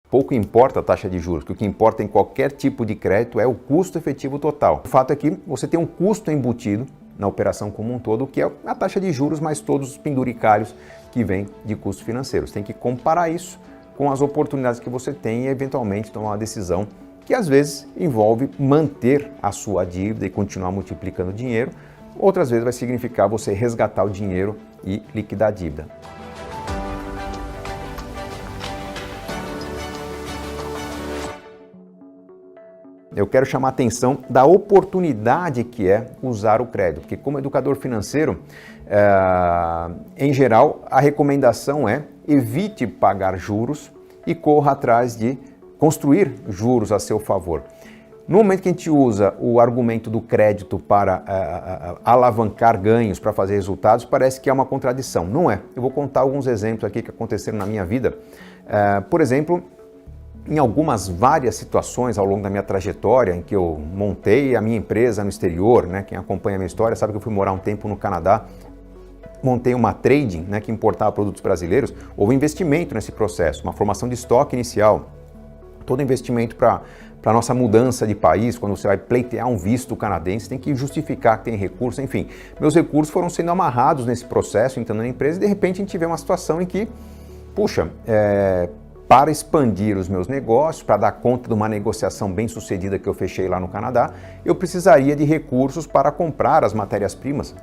pouco importa a taxa de juros, que o que importa em qualquer tipo de crédito é o custo efetivo total. O fato é que você tem um custo embutido na operação como um todo, que é a taxa de juros mais todos os penduricalhos que vêm de custos financeiros. Tem que comparar isso com as oportunidades que você tem e eventualmente tomar uma decisão que às vezes envolve manter a sua dívida e continuar multiplicando dinheiro, outras vezes vai significar você resgatar o dinheiro e liquidar a dívida. Eu quero chamar a atenção da oportunidade que é usar o crédito, porque como educador financeiro, em geral, a recomendação é evite pagar juros e corra atrás de construir juros a seu favor. No momento que a gente usa o argumento do crédito para alavancar ganhos, para fazer resultados, parece que é uma contradição. Não é. Eu vou contar alguns exemplos aqui que aconteceram na minha vida. Por exemplo, em várias situações ao longo da minha trajetória em que eu montei a minha empresa no exterior, né? Quem acompanha a minha história sabe que eu fui morar um tempo no Canadá, montei uma trading, né, que importava produtos brasileiros. Houve investimento nesse processo, uma formação de estoque inicial, todo investimento para a nossa mudança de país. Quando você vai pleitear um visto canadense, tem que justificar que tem recurso, enfim. Meus recursos foram sendo amarrados nesse processo, entrando na empresa, e de repente a gente vê uma situação em que, puxa, para expandir os meus negócios, para dar conta de uma negociação bem sucedida que eu fechei lá no Canadá, eu precisaria de recursos para comprar as matérias-primas.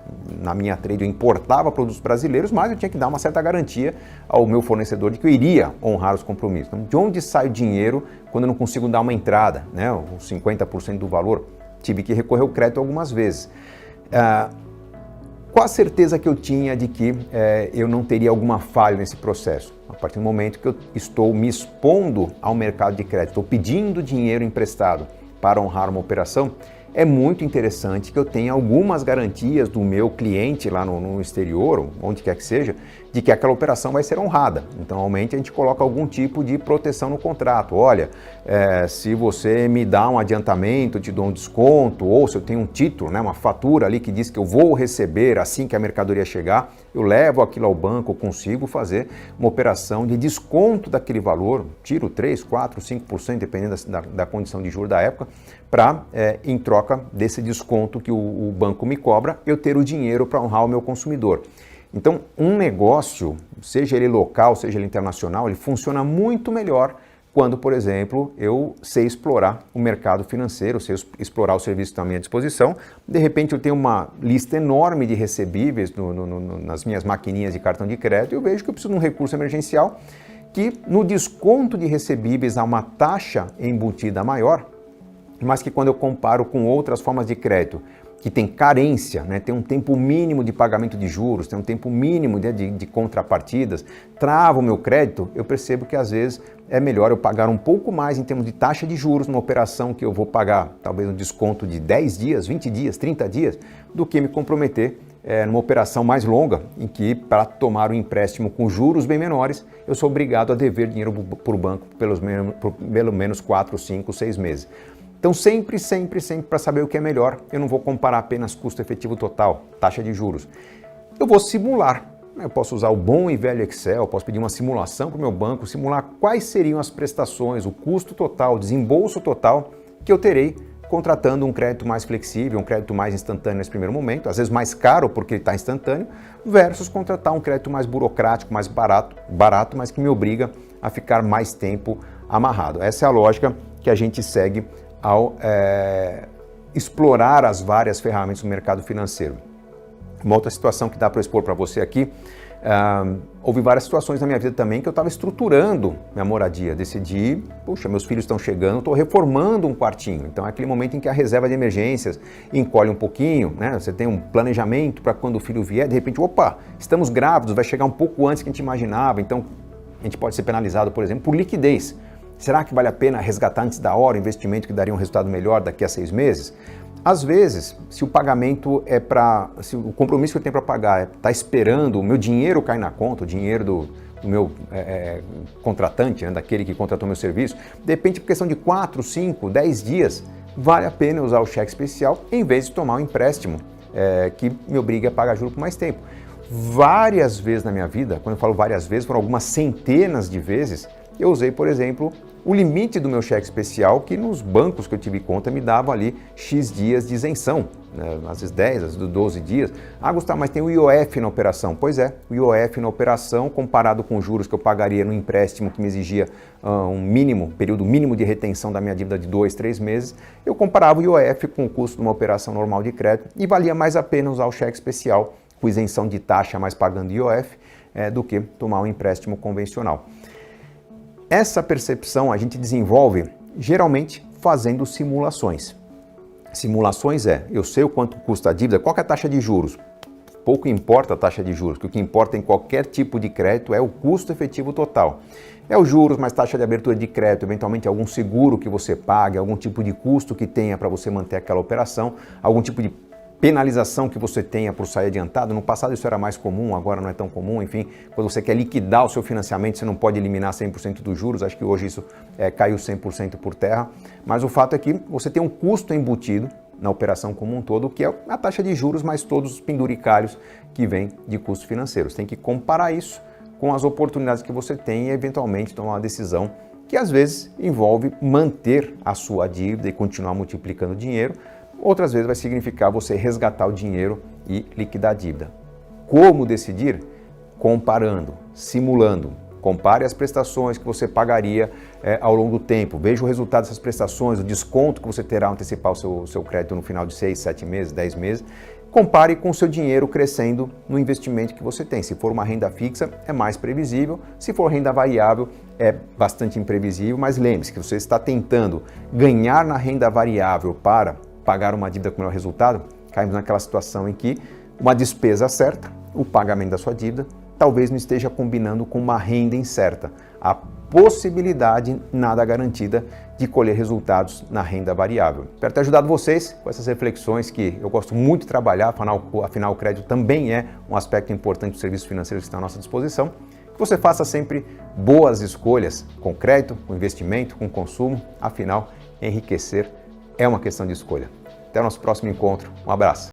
Na minha trade eu importava produtos brasileiros, mas eu tinha que dar uma certa garantia ao meu fornecedor de que eu iria honrar os compromissos. Então, de onde sai o dinheiro quando eu não consigo dar uma entrada, né, os 50% do valor? Tive que recorrer ao crédito algumas vezes. Qual a certeza que eu tinha de que eu não teria alguma falha nesse processo? A partir do momento que eu estou me expondo ao mercado de crédito, estou pedindo dinheiro emprestado para honrar uma operação, é muito interessante que eu tenha algumas garantias do meu cliente lá no exterior, onde quer que seja, de que aquela operação vai ser honrada. Então, normalmente a gente coloca algum tipo de proteção no contrato. Olha, se você me dá um adiantamento, eu te dou um desconto, ou se eu tenho um título, né, uma fatura ali que diz que eu vou receber assim que a mercadoria chegar, eu levo aquilo ao banco, eu consigo fazer uma operação de desconto daquele valor, tiro 3, 4, 5%, dependendo da condição de juros da época, para, em troca desse desconto que o banco me cobra, eu ter o dinheiro para honrar o meu consumidor. Então, um negócio, seja ele local, seja ele internacional, ele funciona muito melhor quando, por exemplo, eu sei explorar o mercado financeiro, sei explorar o serviço que está à minha disposição. De repente, eu tenho uma lista enorme de recebíveis nas minhas maquininhas de cartão de crédito e eu vejo que eu preciso de um recurso emergencial que, no desconto de recebíveis, há uma taxa embutida maior, mas que quando eu comparo com outras formas de crédito, que tem carência, né, tem um tempo mínimo de pagamento de juros, tem um tempo mínimo de contrapartidas, trava o meu crédito, eu percebo que às vezes é melhor eu pagar um pouco mais em termos de taxa de juros numa operação que eu vou pagar talvez um desconto de 10 dias, 20 dias, 30 dias, do que me comprometer numa operação mais longa, em que para tomar um empréstimo com juros bem menores, eu sou obrigado a dever dinheiro para o banco por pelo menos 4, 5, 6 meses. Então sempre para saber o que é melhor, eu não vou comparar apenas custo efetivo total, taxa de juros. Eu vou simular. Eu posso usar o bom e velho Excel, posso pedir uma simulação para o meu banco, simular quais seriam as prestações, o custo total, o desembolso total que eu terei contratando um crédito mais flexível, um crédito mais instantâneo nesse primeiro momento, às vezes mais caro porque ele está instantâneo, versus contratar um crédito mais burocrático, mais barato, mas que me obriga a ficar mais tempo amarrado. Essa é a lógica que a gente segue ao explorar as várias ferramentas do mercado financeiro. Uma outra situação que dá para expor para você aqui, houve várias situações na minha vida também que eu estava estruturando minha moradia, decidi, puxa, meus filhos estão chegando, estou reformando um quartinho, então é aquele momento em que a reserva de emergências encolhe um pouquinho, né? Você tem um planejamento para quando o filho vier, de repente, opa, estamos grávidos, vai chegar um pouco antes que a gente imaginava, então a gente pode ser penalizado, por exemplo, por liquidez. Será que vale a pena resgatar antes da hora o investimento que daria um resultado melhor daqui a 6 meses? Às vezes, se o pagamento se o compromisso que eu tenho para pagar está esperando o meu dinheiro cair na conta, o dinheiro do meu contratante, né, daquele que contratou meu serviço, de repente, por questão de 4, 5, 10 dias, vale a pena usar o cheque especial em vez de tomar um empréstimo que me obriga a pagar juros por mais tempo. Várias vezes na minha vida, quando eu falo várias vezes, foram algumas centenas de vezes, eu usei, por exemplo, o limite do meu cheque especial, que nos bancos que eu tive conta me dava ali X dias de isenção, né? Às vezes 10, às vezes 12 dias. Ah, Gustavo, mas tem o IOF na operação. Pois é, o IOF na operação, comparado com os juros que eu pagaria no empréstimo que me exigia um mínimo, período mínimo de retenção da minha dívida de 2, 3 meses, eu comparava o IOF com o custo de uma operação normal de crédito e valia mais a pena usar o cheque especial com isenção de taxa, mas pagando IOF, do que tomar um empréstimo convencional. Essa percepção a gente desenvolve geralmente fazendo simulações. Simulações eu sei o quanto custa a dívida, qual que é a taxa de juros? Pouco importa a taxa de juros, porque o que importa em qualquer tipo de crédito é o custo efetivo total. É os juros, mais taxa de abertura de crédito, eventualmente algum seguro que você pague, algum tipo de custo que tenha para você manter aquela operação, algum tipo de penalização que você tenha por sair adiantado. No passado isso era mais comum, agora não é tão comum. Enfim, quando você quer liquidar o seu financiamento, você não pode eliminar 100% dos juros. Acho que hoje isso caiu 100% por terra. Mas o fato é que você tem um custo embutido na operação como um todo, que é a taxa de juros, mais todos os penduricalhos que vêm de custos financeiros. Tem que comparar isso com as oportunidades que você tem e eventualmente tomar uma decisão que às vezes envolve manter a sua dívida e continuar multiplicando dinheiro. Outras vezes vai significar você resgatar o dinheiro e liquidar a dívida. Como decidir? Comparando, simulando. Compare as prestações que você pagaria ao longo do tempo. Veja o resultado dessas prestações, o desconto que você terá ao antecipar o seu crédito no final de 6, 7 meses, 10 meses. Compare com o seu dinheiro crescendo no investimento que você tem. Se for uma renda fixa, é mais previsível. Se for renda variável, é bastante imprevisível. Mas lembre-se que você está tentando ganhar na renda variável para pagar uma dívida com melhor resultado, caímos naquela situação em que uma despesa certa, o pagamento da sua dívida, talvez não esteja combinando com uma renda incerta. A possibilidade nada garantida de colher resultados na renda variável. Espero ter ajudado vocês com essas reflexões que eu gosto muito de trabalhar, afinal o crédito também é um aspecto importante dos serviços financeiros que estão à nossa disposição. Que você faça sempre boas escolhas com crédito, com investimento, com consumo, afinal, enriquecer é uma questão de escolha. Até o nosso próximo encontro. Um abraço.